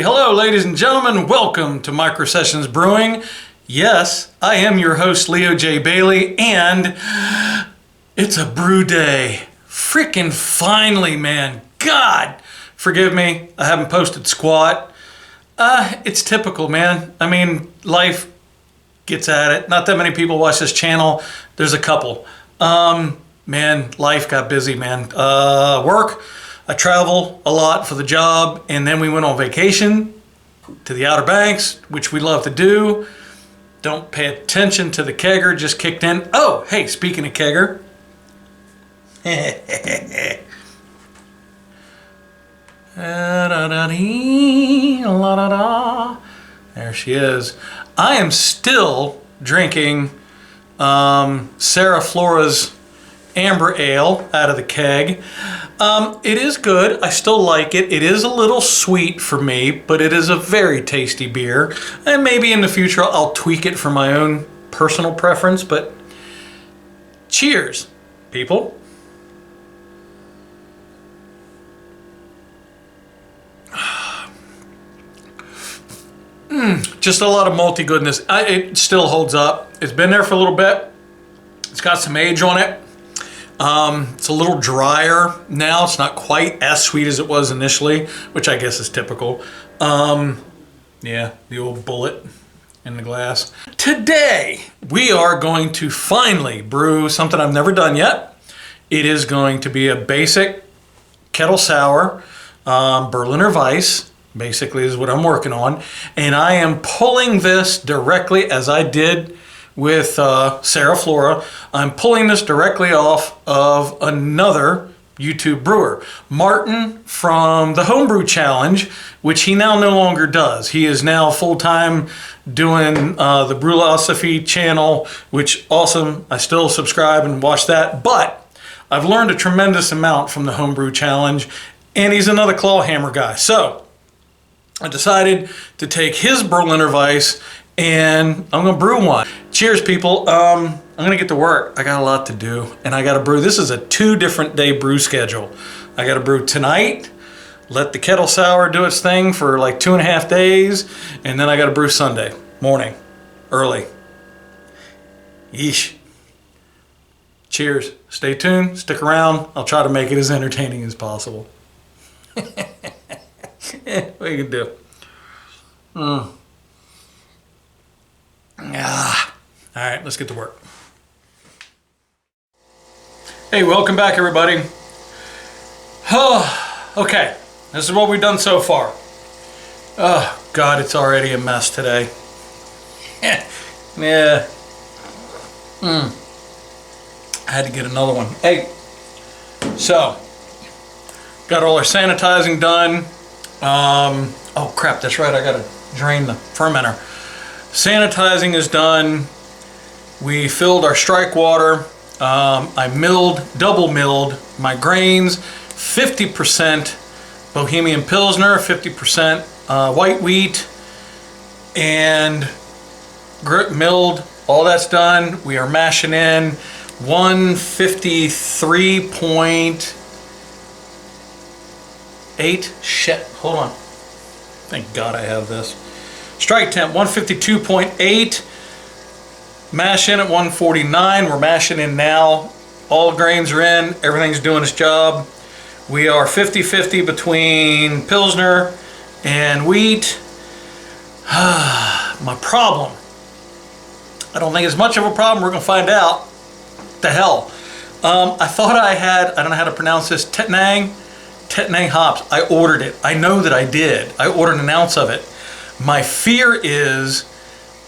Hello ladies and gentlemen, welcome to Micro Sessions Brewing. Yes, I am your host Leo J. Bailey, and it's a brew day. Freaking finally, man. God, forgive me, I haven't posted squat. It's typical, man. I mean, life gets at it. Not that many people watch this channel. There's a couple. Man, life got busy, man. Work. I travel a lot for the job, and then we went on vacation to the Outer Banks, which we love to do. Don't pay attention to the kegger, just kicked in. Oh, hey, speaking of kegger. There she is. I am still drinking Sarah Flora's Amber Ale out of the keg. It is good. I still like it. It is a little sweet for me, but it is a very tasty beer. And maybe in the future I'll tweak it for my own personal preference, but cheers, people. Just a lot of malty goodness. It still holds up. It's been there for a little bit. It's got some age on it. It's a little drier now. It's not quite as sweet as it was initially, which I guess is typical. Yeah, the old bullet in the glass. Today, we are going to finally brew something I've never done yet. It is going to be a basic kettle sour, Berliner Weisse, basically is what I'm working on. And I am pulling this directly, as I did with Sarah Flora. I'm pulling this directly off of another YouTube brewer, Martin from the Homebrew Challenge, which he now no longer does. He is now full-time doing the Brewlosophy channel, which awesome. I still subscribe and watch that, but I've learned a tremendous amount from the Homebrew Challenge, and he's another claw hammer guy. So I decided to take his Berliner Weisse and I'm gonna brew one. Cheers, people. I'm gonna get to work. I got a lot to do, and I gotta brew. This is a 2 different day brew schedule. I gotta brew tonight, let the kettle sour do its thing for like 2.5 days, and then I gotta brew Sunday morning, early. Yeesh. Cheers. Stay tuned, stick around. I'll try to make it as entertaining as possible. What you can do? All right, let's get to work. Hey, welcome back, everybody. Oh, okay, this is what we've done so far. Oh, God, it's already a mess today. Yeah. I had to get another one. Hey, so, got all our sanitizing done. Oh, crap, that's right, I gotta drain the fermenter. Sanitizing is done. We filled our strike water. I double milled my grains, 50% Bohemian Pilsner, 50% white wheat, and milled. All that's done. We are mashing in 153.8. Shit, hold on. Thank God I have this. Strike temp 152.8. Mash in at 149. We're mashing in now. All grains are in. Everything's doing its job. We are 50-50 between Pilsner and wheat. My problem. I don't think it's much of a problem. We're going to find out. The hell. I thought I don't know how to pronounce this, Tettnang hops. I ordered it. I know that I did. I ordered an ounce of it. My fear is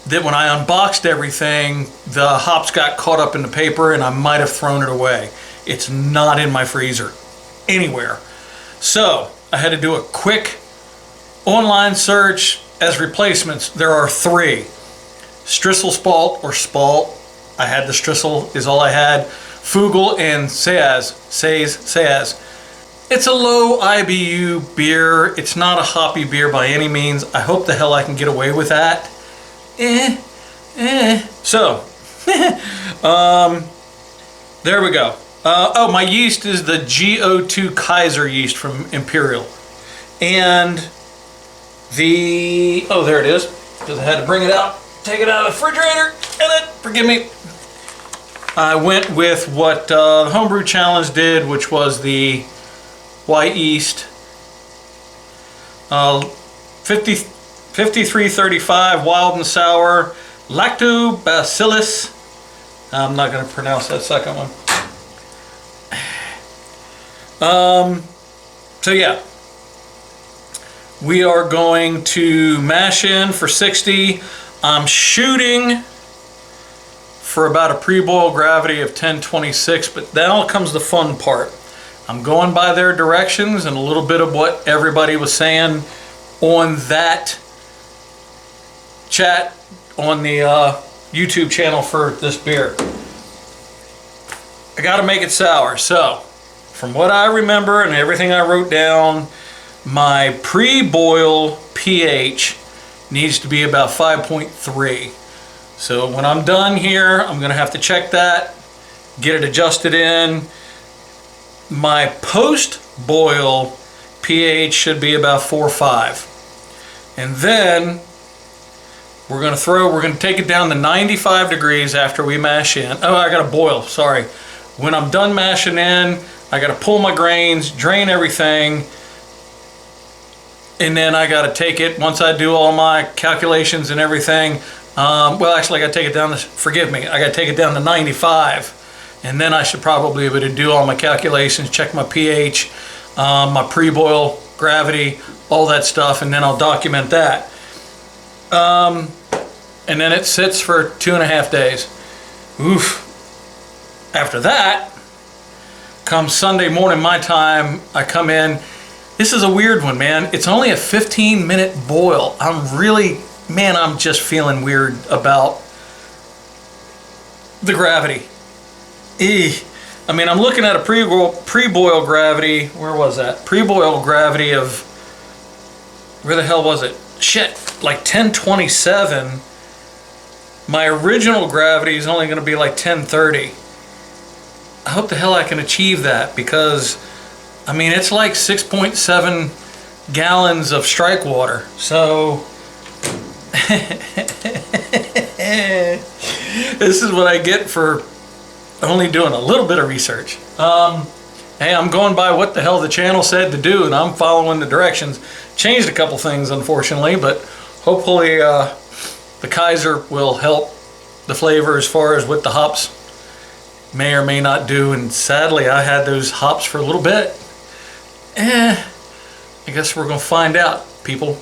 that when I unboxed everything, the hops got caught up in the paper and I might have thrown it away. It's not in my freezer anywhere. So I had to do a quick online search. As replacements, there are 3. Strisel Spalt or Spalt. I had the Strisel is all I had. Fugel and Saaz. It's a low IBU beer. It's not a hoppy beer by any means. I hope the hell I can get away with that. So, there we go. Oh, my yeast is the GO2 Kaiser yeast from Imperial. And Oh, there it is, because I had to bring it out, take it out of the refrigerator, and then, forgive me, I went with what the Homebrew Challenge did, which was the Weisse 5335 Wild and Sour Lactobacillus. I'm not going to pronounce that second one. So yeah, we are going to mash in for 60. I'm shooting for about a pre-boil gravity of 1026, but now comes the fun part. I'm going by their directions and a little bit of what everybody was saying on that chat on the YouTube channel for this beer. I got to make it sour. So, from what I remember and everything I wrote down, my pre-boil pH needs to be about 5.3. So when I'm done here, I'm going to have to check that, get it adjusted in. My post-boil pH should be about 4.5. And then we're going to take it down to 95 degrees after we mash in. Oh, I got to boil, sorry. When I'm done mashing in, I got to pull my grains, drain everything, and then I got to take it, once I do all my calculations and everything, well, actually, I got to take it down to, forgive me, I got to take it down to 95. And then I should probably be able to do all my calculations, check my pH, my pre-boil gravity, all that stuff, and then I'll document that. And then it sits for 2.5 days. Oof. After that, come Sunday morning my time, I come in. This is a weird one, man. It's only a 15-minute boil. I'm just feeling weird about the gravity. I mean, I'm looking at a pre-boil gravity. Where was that? Pre-boil gravity of, where the hell was it? Shit, like 1027. My original gravity is only going to be like 1030. I hope the hell I can achieve that, because, I mean, it's like 6.7 gallons of strike water. So, this is what I get for only doing a little bit of research. Hey, I'm going by what the hell the channel said to do, and I'm following the directions. Changed a couple things, unfortunately, but hopefully the Kaiser will help the flavor as far as what the hops may or may not do. And sadly, I had those hops for a little bit. I guess we're gonna find out, people.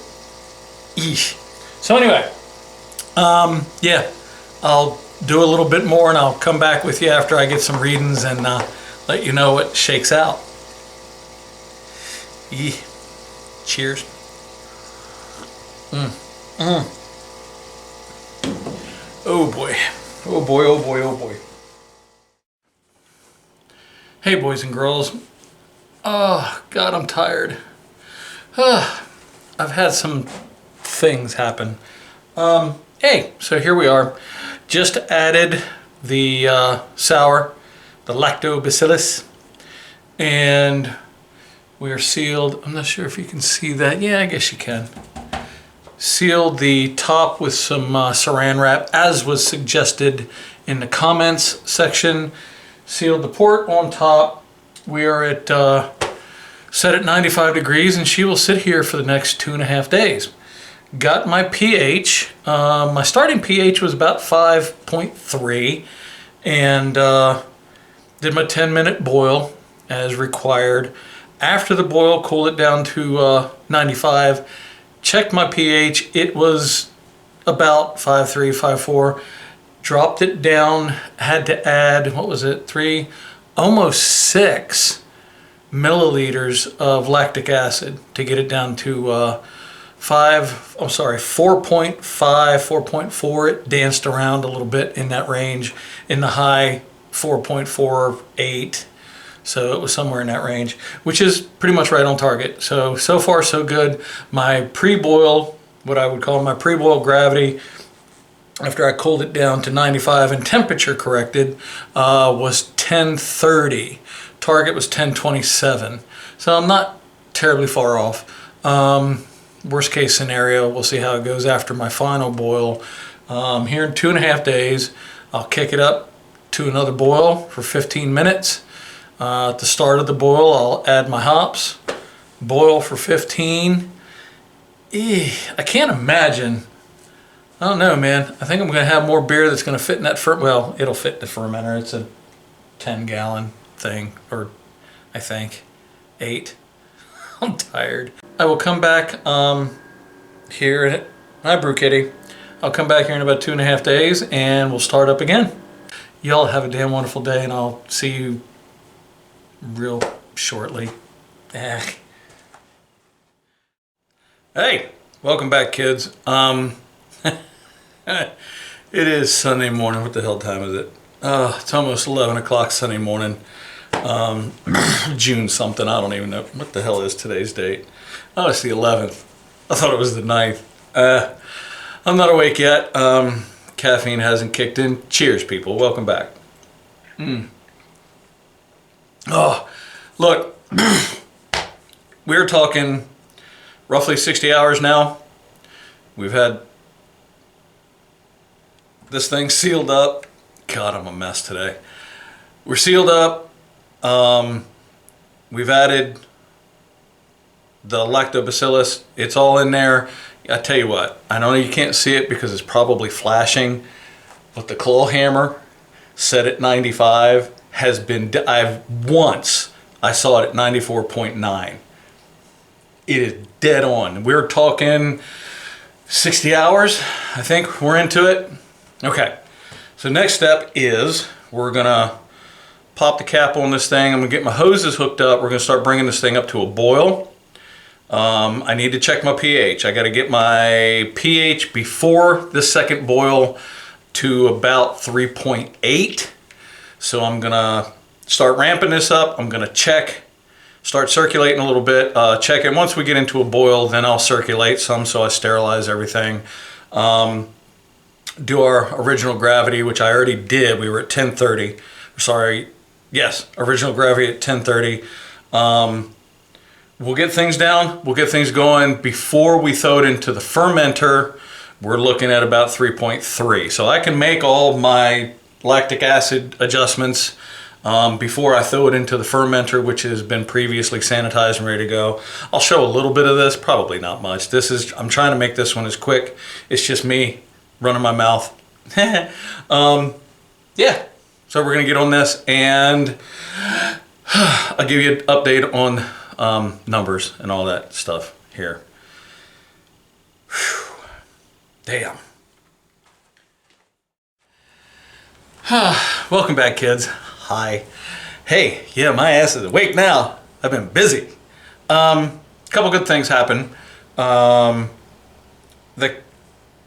Eesh. So anyway, yeah, I'll do a little bit more and I'll come back with you after I get some readings and let you know what shakes out. Cheers. Oh boy. Oh boy, oh boy, oh boy. Hey boys and girls. Oh God, I'm tired. I've had some things happen. Hey, so here we are. Just added the sour, the lactobacillus, and we are sealed. I'm not sure if you can see that. Yeah, I guess you can. Sealed the top with some saran wrap, as was suggested in the comments section. Sealed the port on top. We are at set at 95 degrees, and she will sit here for the next 2.5 days. Got my pH. My starting pH was about 5.3, and did my 10-minute boil as required. After the boil, cooled it down to 95. Checked my pH. It was about 5.3, 5.4. Dropped it down. Had to add, what was it? Almost 6 milliliters of lactic acid to get it down to 4.5, 4.4. It danced around a little bit in that range, in the high 4.48. So it was somewhere in that range, which is pretty much right on target. So far so good. My pre-boil, what I would call my pre-boil gravity, after I cooled it down to 95 and temperature corrected, was 1030. Target was 1027. So I'm not terribly far off. worst case scenario, we'll see how it goes after my final boil. Here in 2.5 days, I'll kick it up to another boil for 15 minutes. At the start of the boil, I'll add my hops, boil for 15. I can't imagine. I don't know, man. I think I'm going to have more beer that's going to fit in that well, it'll fit in the fermenter. It's a 10-gallon thing, or I think 8. I'm tired. I will come back here. Hi, Brew Kitty. I'll come back here in about 2.5 days and we'll start up again. Y'all have a damn wonderful day, and I'll see you real shortly. Hey, welcome back, kids. It is Sunday morning. What the hell time is it? It's almost 11 o'clock Sunday morning. June something. I don't even know. What the hell is today's date? Oh, it's the 11th. I thought it was the 9th. I'm not awake yet. Caffeine hasn't kicked in. Cheers, people. Welcome back. Oh, look. We're talking roughly 60 hours now. We've had this thing sealed up. God, I'm a mess today. We're sealed up. We've added the lactobacillus. It's all in there. I tell you what, I know you can't see it because it's probably flashing, but the claw hammer set at 95 has been, I saw it at 94.9. It is dead on. We're talking 60 hours. I think we're into it. Okay, so next step is we're gonna pop the cap on this thing. I'm gonna get my hoses hooked up. We're gonna start bringing this thing up to a boil. I need to check my pH. I gotta get my pH before the second boil to about 3.8. So I'm gonna start ramping this up. I'm gonna check, start circulating a little bit, check it. Once we get into a boil, then I'll circulate some so I sterilize everything. Do our original gravity, which I already did. We were at 1030. Sorry, yes, original gravity at 1030. We'll get things down, we'll get things going. Before we throw it into the fermenter, we're looking at about 3.3. So I can make all of my lactic acid adjustments before I throw it into the fermenter, which has been previously sanitized and ready to go. I'll show a little bit of this, probably not much. I'm trying to make this one as quick. It's just me running my mouth. Yeah, so we're gonna get on this and I'll give you an update on numbers and all that stuff here. Whew. Damn. Welcome back, kids. Hi. Hey, yeah, my ass is awake now. I've been busy. Couple good things happened.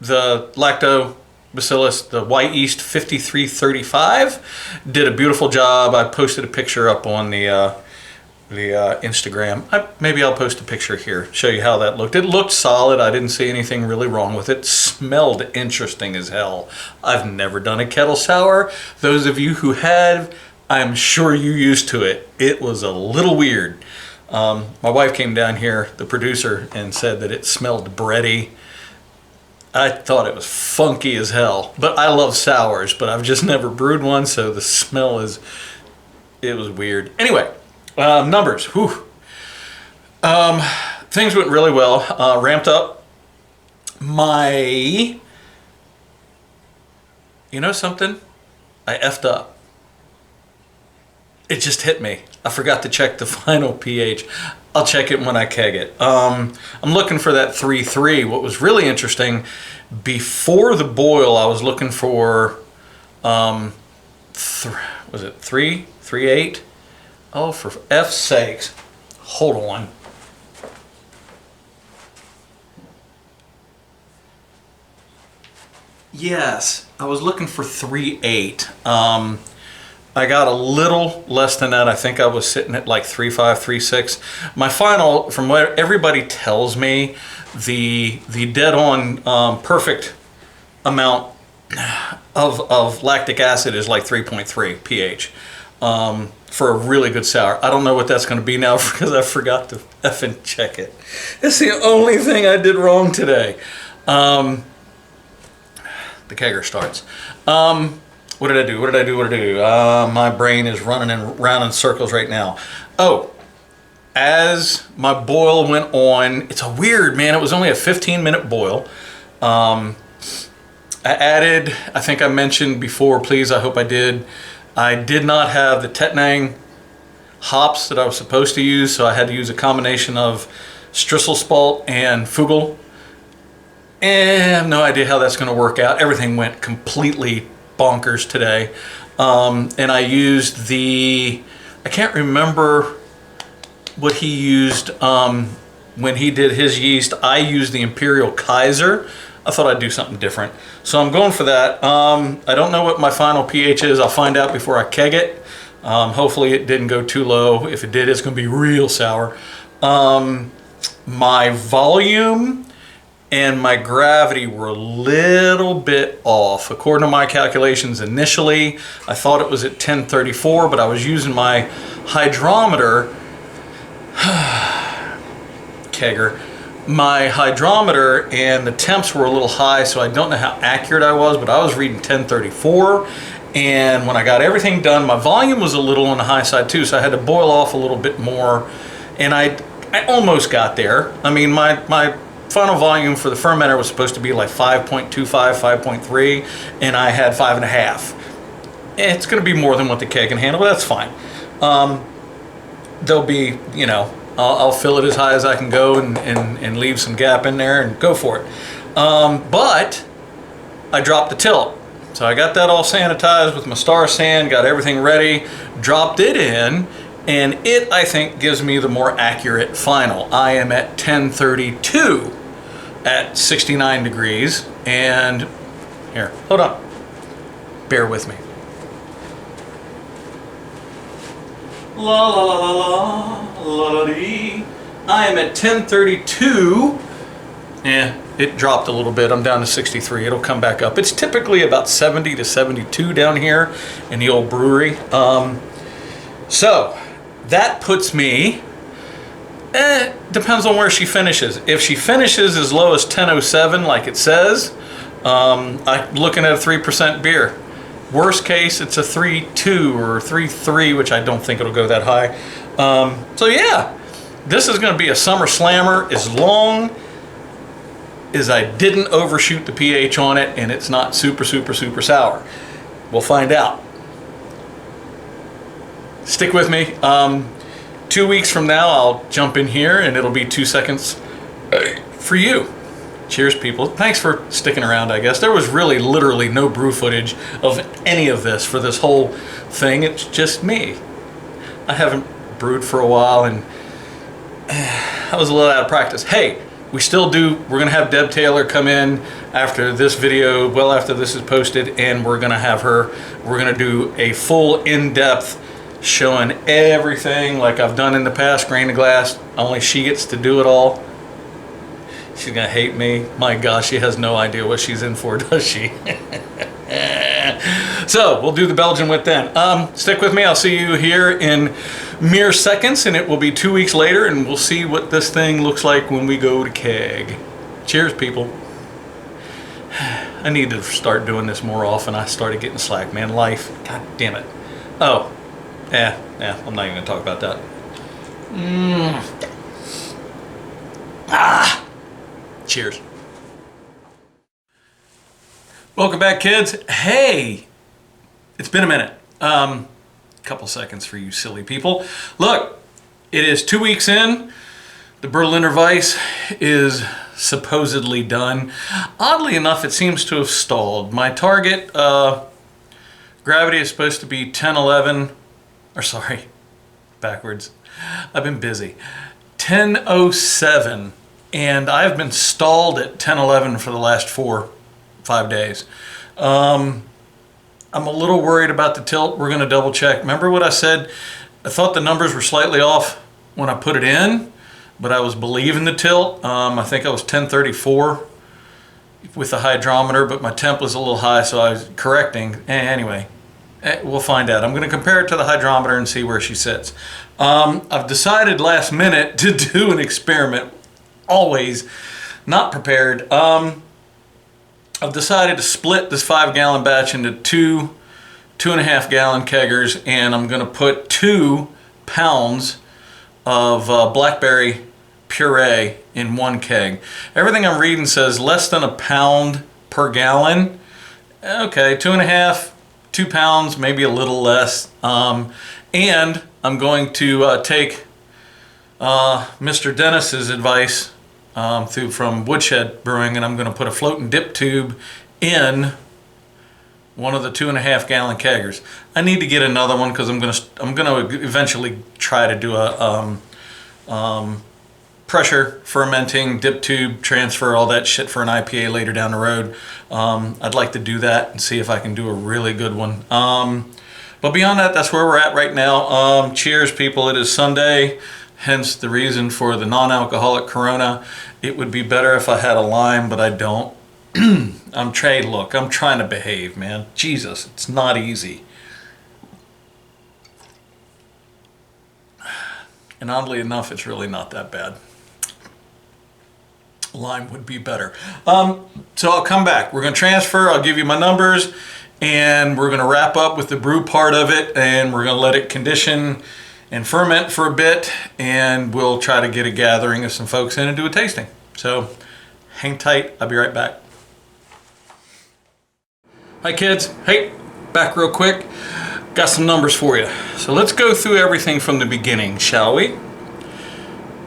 The lactobacillus, the White Yeast 5335, did a beautiful job. I posted a picture up on the Instagram. Maybe I'll post a picture here, show you how that looked. It looked solid. I didn't see anything really wrong with it. Smelled interesting as hell. I've never done a kettle sour. Those of you who have, I'm sure you're used to it. It was a little weird. My wife came down here, the producer, and said that it smelled bready. I thought it was funky as hell, but I love sours, but I've just never brewed one, so the smell it was weird. Anyway, numbers, whew. Things went really well, ramped up. You know something? I effed up. It just hit me. I forgot to check the final pH. I'll check it when I keg it. I'm looking for that 3.3. What was really interesting, before the boil, I was looking for, was it 3.8? Oh, for F's sakes. Hold on. Yes, I was looking for 3.8. I got a little less than that. I think I was sitting at like 3.5, 3.6. My final, from what everybody tells me, the dead on perfect amount of lactic acid is like 3.3 pH. for a really good sour. I don't know what that's going to be now because I forgot to effing check it. It's the only thing I did wrong today. The kegger starts. What did I do? My brain is running around in circles right now. Oh, as my boil went on, it's a weird, man, it was only a 15-minute boil. I added, I think I mentioned before, please, I hope I did not have the Tettnang hops that I was supposed to use, so I had to use a combination of Strisselspalt and Fugel. And I have no idea how that's going to work out. Everything went completely bonkers today. And I used I can't remember what he used when he did his yeast. I used the Imperial Kaiser. I thought I'd do something different. So I'm going for that. I don't know what my final pH is. I'll find out before I keg it. Hopefully it didn't go too low. If it did, it's going to be real sour. My volume and my gravity were a little bit off. According to my calculations initially, I thought it was at 1034, but I was using my hydrometer. Kegger. My hydrometer and the temps were a little high, so I don't know how accurate I was, but I was reading 1034. And when I got everything done, my volume was a little on the high side too, so I had to boil off a little bit more. And I almost got there. I mean, my final volume for the fermenter was supposed to be like 5.25, 5.3, and I had 5.5. It's going to be more than what the keg can handle, but that's fine. There'll be, you know, I'll fill it as high as I can go and leave some gap in there and go for it. But I dropped the tilt. So I got that all sanitized with my Star Sand, got everything ready, dropped it in, and it, I think, gives me the more accurate final. I am at 1032 at 69 degrees, and here, hold on, bear with me. La la la la la la dee. I am at 1032. Yeah, it dropped a little bit. I'm down to 63. It'll come back up. It's typically about 70 to 72 down here in the old brewery. So that puts me, depends on where she finishes. If she finishes as low as 1007 like it says, I'm looking at a 3% beer. Worst case, it's a 3.2 or 3.3, which I don't think it'll go that high. So yeah, this is going to be a summer slammer as long as I didn't overshoot the pH on it and it's not super, super, super sour. We'll find out. Stick with me. 2 weeks from now, I'll jump in here and it'll be 2 seconds for you. Cheers, people. Thanks for sticking around, I guess. There was really literally no brew footage of any of this for this whole thing. It's just me. I haven't brewed for a while and I was a little out of practice. Hey, we still do, we're going to have Deb Taylor come in after this video, well after this is posted, and we're going to have her, we're going to do a full in-depth showing everything like I've done in the past, grain to glass. Only she gets to do it all. She's gonna hate me. My gosh, she has no idea what she's in for, does she? So we'll do the Belgian wit then. Stick with me. I'll see you here in mere seconds, and it will be 2 weeks later, and we'll see what this thing looks like when we go to keg. Cheers, people. I need to start doing this more often. I started getting slack, man. Life. God damn it. Oh, yeah. I'm not even gonna talk about that. Cheers. Welcome back, kids. Hey, it's been a minute. Couple seconds for you silly people. Look, it is 2 weeks in. The Berliner Weisse is supposedly done. Oddly enough, it seems to have stalled. My target gravity is supposed to be 1011, or sorry, backwards. I've been busy. 1007. And I've been stalled at 1011 for the last 4-5 days. I'm a little worried about the tilt. We're going to double check. Remember what I said? I thought the numbers were slightly off when I put it in, but I was believing the tilt. I think I was 1034 with the hydrometer, but my temp was a little high, so I was correcting. Anyway, We'll find out. I'm going to compare it to the hydrometer and see where she sits. I've decided last minute to do an experiment. Always not prepared. I've decided to split this 5-gallon batch into 2.5 gallon keggers, and I'm going to put 2 pounds of blackberry puree in one keg. Everything I'm reading says less than a pound per gallon. Okay, 2.5, 2 pounds, maybe a little less. And I'm going to take Mr. Dennis's advice from Woodshed Brewing, and I'm going to put a float and dip tube in one of the 2.5 gallon keggers. I need to get another one because I'm going to eventually try to do a pressure fermenting dip tube transfer, all that shit for an IPA later down the road. I'd like to do that and see if I can do a really good one. But beyond that, that's where we're at right now. Cheers, people. It is Sunday, hence the reason for the non-alcoholic Corona. It would be better if I had a lime, but I don't. I'm trying to behave, man. Jesus, it's not easy. And oddly enough, it's really not that bad. Lime would be better. So I'll come back. We're going to transfer. I'll give you my numbers, and we're going to wrap up with the brew part of it, and we're going to let it condition and ferment for a bit, and we'll try to get a gathering of some folks in and do a tasting. So hang tight. I'll be right back. Hi kids. Hey, back real quick. Got some numbers for you. So let's go through everything from the beginning, shall we?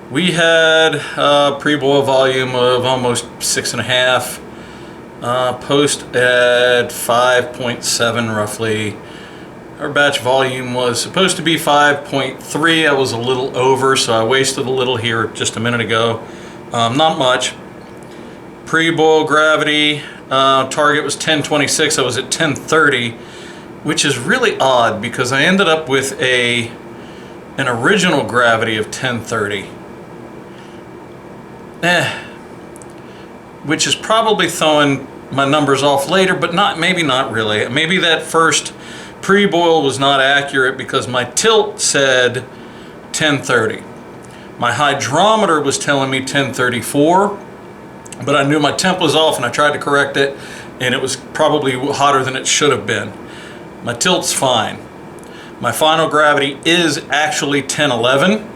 We had a pre-boil volume of almost 6.5, post at 5.7 roughly. Our batch volume was supposed to be 5.3. I was a little over, so I wasted a little here just a minute ago. Not much. Pre-boil gravity, target was 1026. I was at 1030, which is really odd because I ended up with an original gravity of 1030. Which is probably throwing my numbers off later, but maybe not really. Maybe that first pre-boil was not accurate because my tilt said 1030. My hydrometer was telling me 1034, but I knew my temp was off and I tried to correct it, and it was probably hotter than it should have been. My tilt's fine. My final gravity is actually 1011.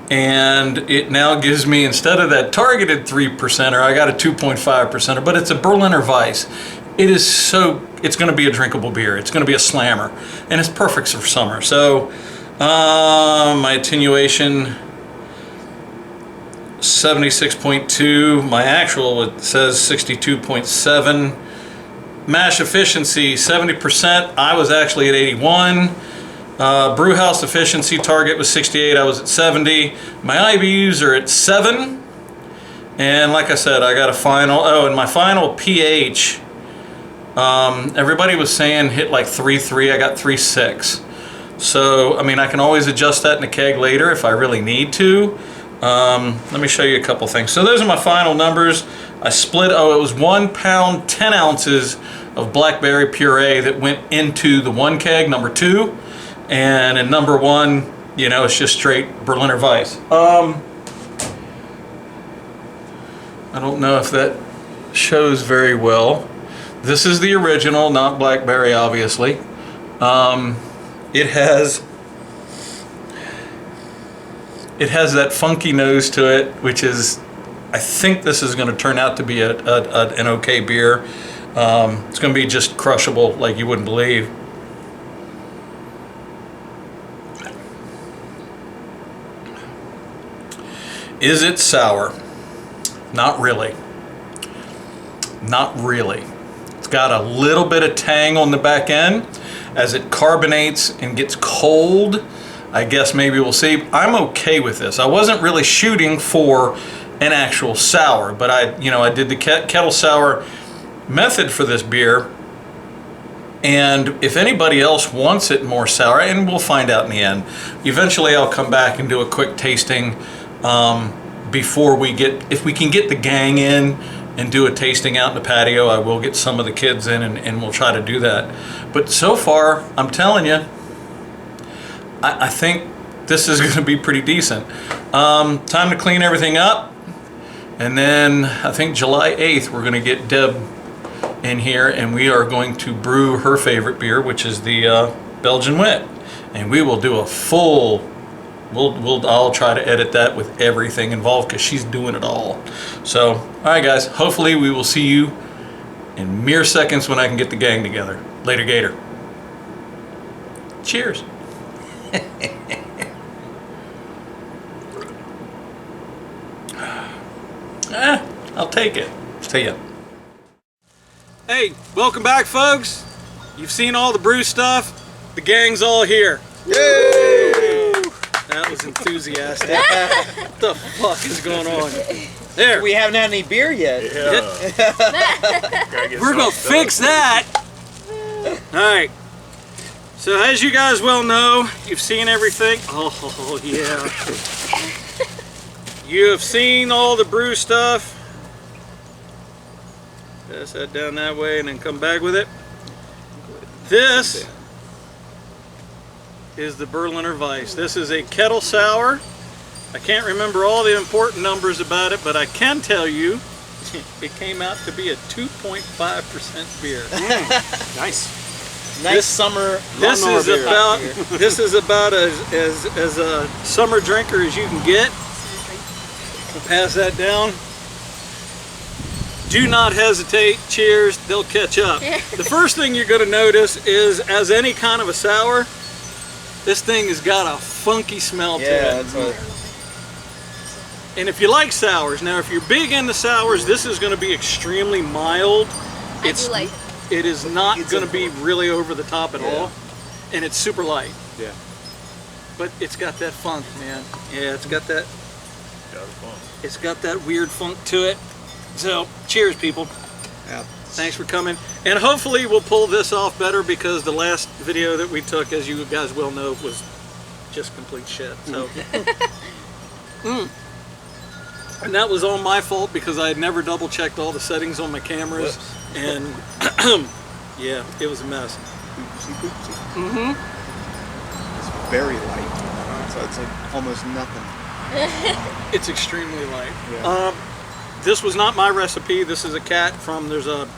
And it now gives me, instead of that targeted 3%er, I got a 2.5%er, but it's a Berliner Weisse. It's going to be a drinkable beer. It's going to be a slammer, and it's perfect for summer. So my attenuation 76.2. My actual says 62.7. Mash efficiency 70%. I was actually at 81. Brew house efficiency target was 68. I was at 70. My IBUs are at 7. And like I said, I got a final. Oh, and my final pH. Everybody was saying hit like 3.3. I got 3.6. So I mean, I can always adjust that in the keg later if I really need to. Let me show you a couple things. So those are my final numbers. I split. Oh, it was 1 pound 10 ounces of blackberry puree that went into the one keg, number 2. And in number 1, you know, it's just straight Berliner Weisse. I don't know if that shows very well. This is the original, not blackberry, obviously. It has that funky nose to it, which is, I think this is going to turn out to be an okay beer. It's going to be just crushable like you wouldn't believe. Is it sour? Not really. Not really. It's got a little bit of tang on the back end. As it carbonates and gets cold, I guess maybe we'll see. I'm okay with this. I wasn't really shooting for an actual sour, but I did the kettle sour method for this beer. And if anybody else wants it more sour, and we'll find out in the end, eventually I'll come back and do a quick tasting before if we can get the gang in and do a tasting out in the patio. I will get some of the kids in, and we'll try to do that. But so far, I'm telling you, I think this is going to be pretty decent. Time to clean everything up, and then I think July 8th we're going to get Deb in here, and we are going to brew her favorite beer, which is the Belgian Wit, and we will do a full. I'll try to edit that with everything involved because she's doing it all. So, all right, guys. Hopefully, we will see you in mere seconds when I can get the gang together. Later, Gator. Cheers. I'll take it. See ya. Hey, welcome back, folks. You've seen all the brew stuff. The gang's all here. Yay! That was enthusiastic. What the fuck is going on? There. We haven't had any beer yet. Yeah. We're gonna fix that. Alright. So as you guys well know, you've seen everything. Oh yeah. You have seen all the brew stuff. Pass that down that way and then come back with it. This is the Berliner Weisse. This is a kettle sour. I can't remember all the important numbers about it, but I can tell you it came out to be a 2.5% beer. Nice. Nice summer. This is about as a summer drinker as you can get. We'll pass that down. Do not hesitate. Cheers. They'll catch up. The first thing you're going to notice is, as any kind of a sour, this thing has got a funky smell to it. That's what... And if you like sours, now if you're big into sours, this is going to be extremely mild. I do like it is not going to be really over the top at all, and it's super light. Yeah. But it's got that funk, man. Yeah, it's got that. It's got that weird funk to it. So, cheers, people. Yeah. Thanks for coming. And hopefully we'll pull this off better, because the last video that we took, as you guys well know, was just complete shit. So. And that was all my fault, because I had never double checked all the settings on my cameras. Whoops. And yeah, it was a mess. It's very light, so it's like almost nothing. It's extremely light. Yeah. This was not my recipe. This is a cat from, there's a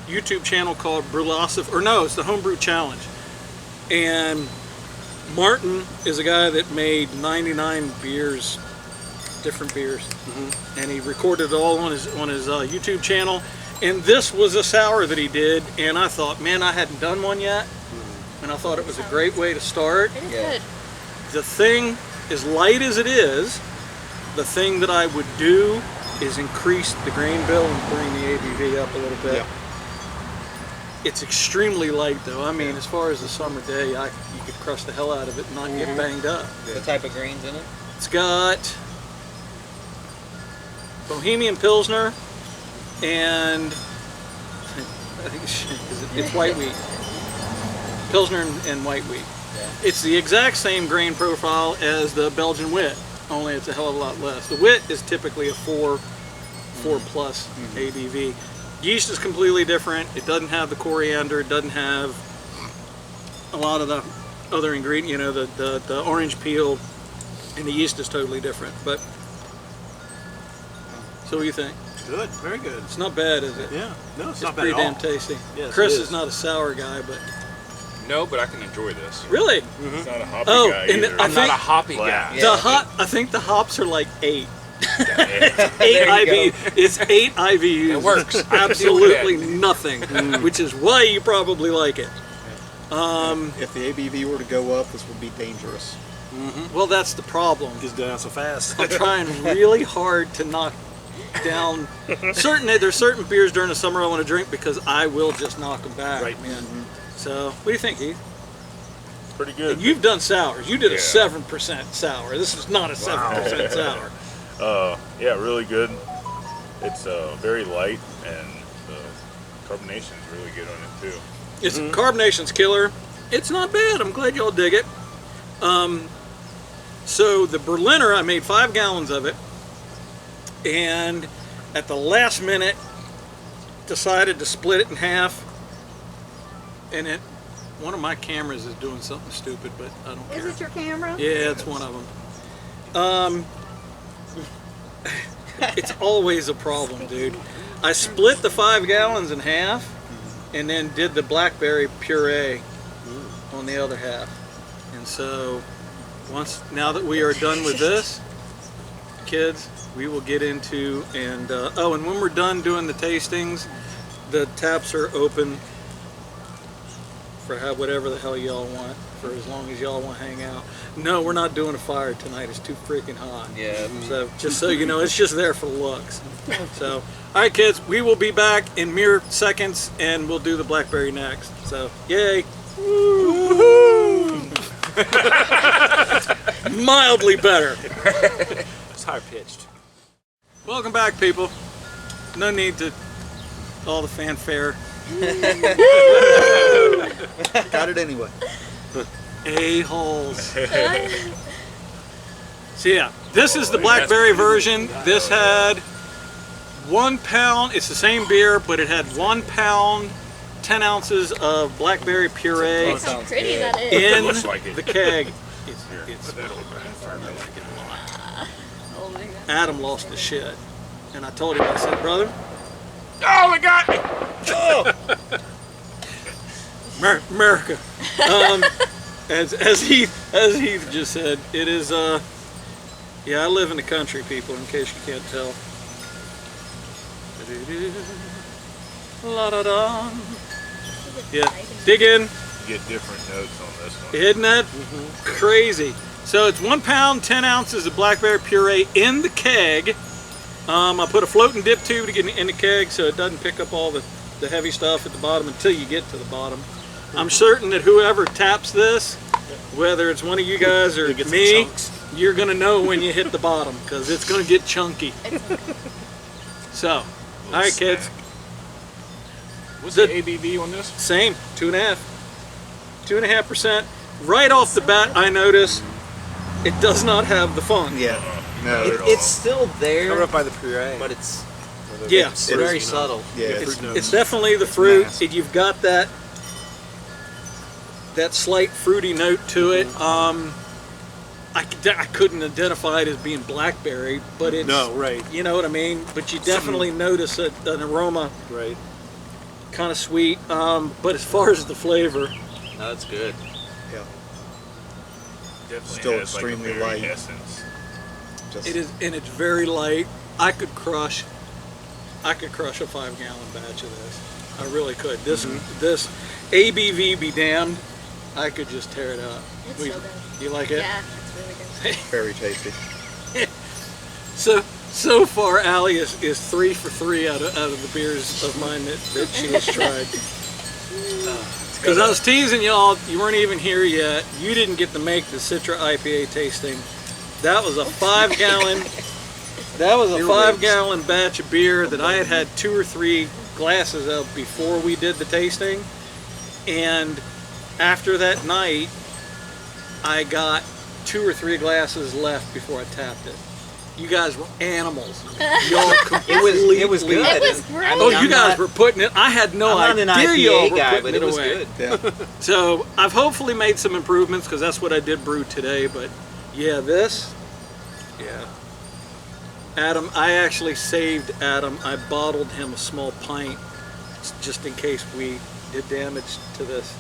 YouTube channel called Brewlosif, or no, it's the Homebrew Challenge. And Martin is a guy that made 99 beers, different beers, and he recorded it all on his YouTube channel. And this was a sour that he did, and I thought, man, I hadn't done one yet, and I thought it was a great way to start. It is good. The thing, as light as it is, the thing that I would do is increase the grain bill and bring the ABV up a little bit. Yeah. It's extremely light, though. I mean, as far as the summer day, you could crush the hell out of it and not get banged up. What type of grains in it? It's got Bohemian Pilsner, and I think it's white wheat. Pilsner and white wheat. Yeah. It's the exact same grain profile as the Belgian Wit, only it's a hell of a lot less. The Wit is typically a 4 plus ABV. Yeast is completely different. It doesn't have the coriander. It doesn't have a lot of the other ingredient, you know, the orange peel, and the yeast is totally different. But so what do you think? Good, very good. It's not bad, is it? Yeah, no, it's not bad pretty at all. damn tasty. Yes, Chris it is not a sour guy, but No, but I can enjoy this. really, It's not a hoppy Oh, guy and either. I I'm not think- a hoppy guy. Yeah. I think the hops are like 8. Yeah. 8 There you IV. It's 8 IBUs. It works. I can deal Absolutely with nothing, which is why you probably like it. If the ABV were to go up, this would be dangerous. Well, that's the problem. Gets down so fast. I'm trying really hard to knock down there's certain beers during the summer I want to drink, because I will just knock them back, Right. man. So, what do you think, Heath? Pretty good. And you've done sours. You did a Yeah. 7% sour. This is not a 7% sour. Yeah, really good. It's very light, and the carbonation is really good on it too. It's carbonation's killer. It's not bad. I'm glad y'all dig it. So the Berliner, I made 5 gallons of it, and at the last minute, decided to split it in half, and one of my cameras is doing something stupid, but I don't care. Is it your camera? Yeah, it's one of them. It's always a problem, dude. I split the 5 gallons in half, and then did the blackberry puree on the other half. And so, now that we are done with this, kids, we will get into, and and when we're done doing the tastings, the taps are open for whatever the hell y'all want, for as long as y'all want to hang out. No, we're not doing a fire tonight. It's too freaking hot. Yeah. So just so you know, it's just there for the looks. So, all right, kids, we will be back in mere seconds, and we'll do the blackberry next. So, yay! Mildly better. It's high pitched. Welcome back, people. No need to all the fanfare. Got it anyway. A-holes. So yeah, this is the blackberry version. This had 1 pound, it's the same beer, but it had 1 pound, 10 ounces of blackberry puree Look how pretty that is. in looks like it. the keg. It's Oh my god. Adam lost his shit. And I told him, I said, brother, Oh, it got me! America. As Heath just said, it is, yeah, I live in the country, people, in case you can't tell. La da da. Yeah, dig in. You get different notes on this one. Isn't that crazy? So it's 1 pound, 10 ounces of blackberry puree in the keg. I put a floating dip tube to get in the keg so it doesn't pick up all the heavy stuff at the bottom until you get to the bottom. I'm certain that whoever taps this, whether it's one of you guys or me, you're gonna know when you hit the bottom because it's gonna get chunky. So, all right, kids. What's the ABV on this? Same, 2.5%. 2.5%. Right off the bat, I notice it does not have the funk. Yeah. No. It's still there, Covered up by the puree. but it's Yeah, very subtle. Yeah. it's definitely the fruit. You've got that slight fruity note to it. I couldn't identify it as being blackberry, but it's, No, right. you know what I mean? But you definitely notice an aroma, Right. kind of sweet. But as far as the flavor, No, that's good. Yeah. Definitely Still has extremely like a berry light. essence. Just, it is, and it's very light. I could crush a 5-gallon batch of this. I really could. This ABV be damned. I could just tear it up. It's so good. You like it? Yeah, it's really good. very tasty. So far, Allie is 3 for 3 out of the beers of mine that she has tried. Because I was teasing y'all, you weren't even here yet. You didn't get to make the Citra IPA tasting. That was a 5-gallon. That was a 5-gallon batch of beer that I had 2 or 3 glasses of before we did the tasting, and after that night, I got 2 or 3 glasses left before I tapped it. You guys were animals. Y'all completely. It was good. It was great. Oh, you guys were putting it. I had no I'm not idea an y'all IPA were guy, putting but it it was away. good. Yeah. So I've hopefully made some improvements because that's what I did brew today. But yeah, yeah. Adam, I actually saved Adam. I bottled him a small pint just in case we did damage to this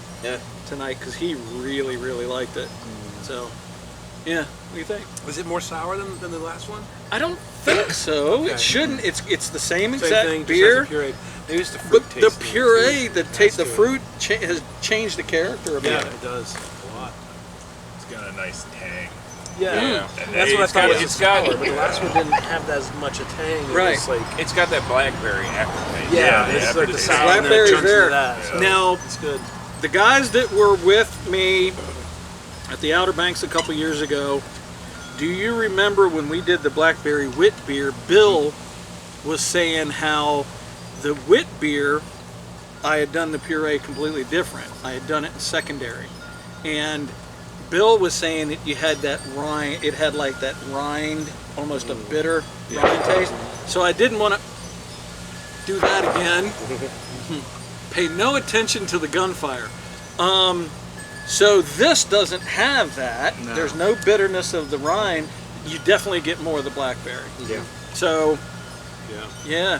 tonight because he really, really liked it. So, yeah, what do you think? Was it more sour than the last one? I don't think so. Okay. It shouldn't. It's the same Same exact thing, beer. just has the puree. Maybe it's the fruit But the taste in it, puree, too. the That's good. fruit has changed the character a bit. Yeah, it does a lot. It's got a nice tang. Yeah, And that's what I it's thought. got- It was sour, but the last one didn't have as much a tang. It Right. was like, It's got that blackberry aftertaste. yeah, the it's like the aftertaste. sour Blackberry's and the chunks there. of that. So Now, it's good. the guys that were with me at the Outer Banks a couple years ago, do you remember when we did the Blackberry Wit beer? Bill was saying how the wit beer, I had done the puree completely different. I had done it in secondary. And Bill was saying that you had that rind, it had like that rind, almost a bitter rind taste. So I didn't want to, do that again. Pay no attention to the gunfire. So this doesn't have that. No. There's no bitterness of the rind. You definitely get more of the blackberry. Yeah. So, Yeah. yeah.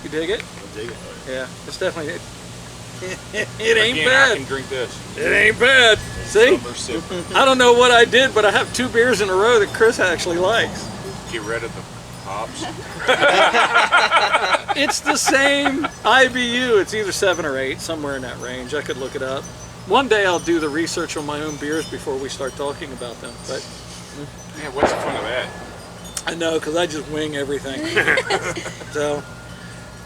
You dig it? I dig it. Yeah, it's definitely, it ain't Again, I bad. can drink this. It ain't bad. See? Summer sip. I don't know what I did, but I have 2 beers in a row that Chris actually likes. Get rid of the hops. It's the same IBU. It's either 7 or 8, somewhere in that range. I could look it up. One day I'll do the research on my own beers before we start talking about them. But Man, what's the fun of that? I know, because I just wing everything. So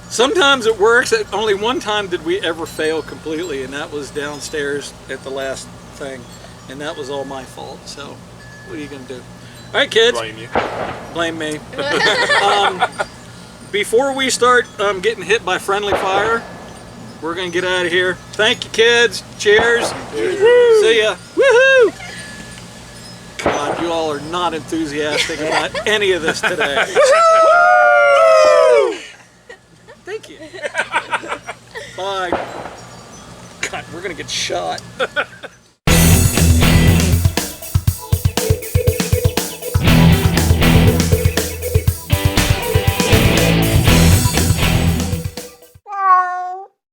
sometimes it works. Only one time did we ever fail completely, and that was downstairs at the last thing. And that was all my fault. So what are you going to do? All right, kids. Blame you. Blame me. Before we start getting hit by friendly fire, we're gonna get out of here. Thank you, kids. Cheers. See ya. Woohoo! God, you all are not enthusiastic about any of this today. Thank you. Bye. God, we're gonna get shot.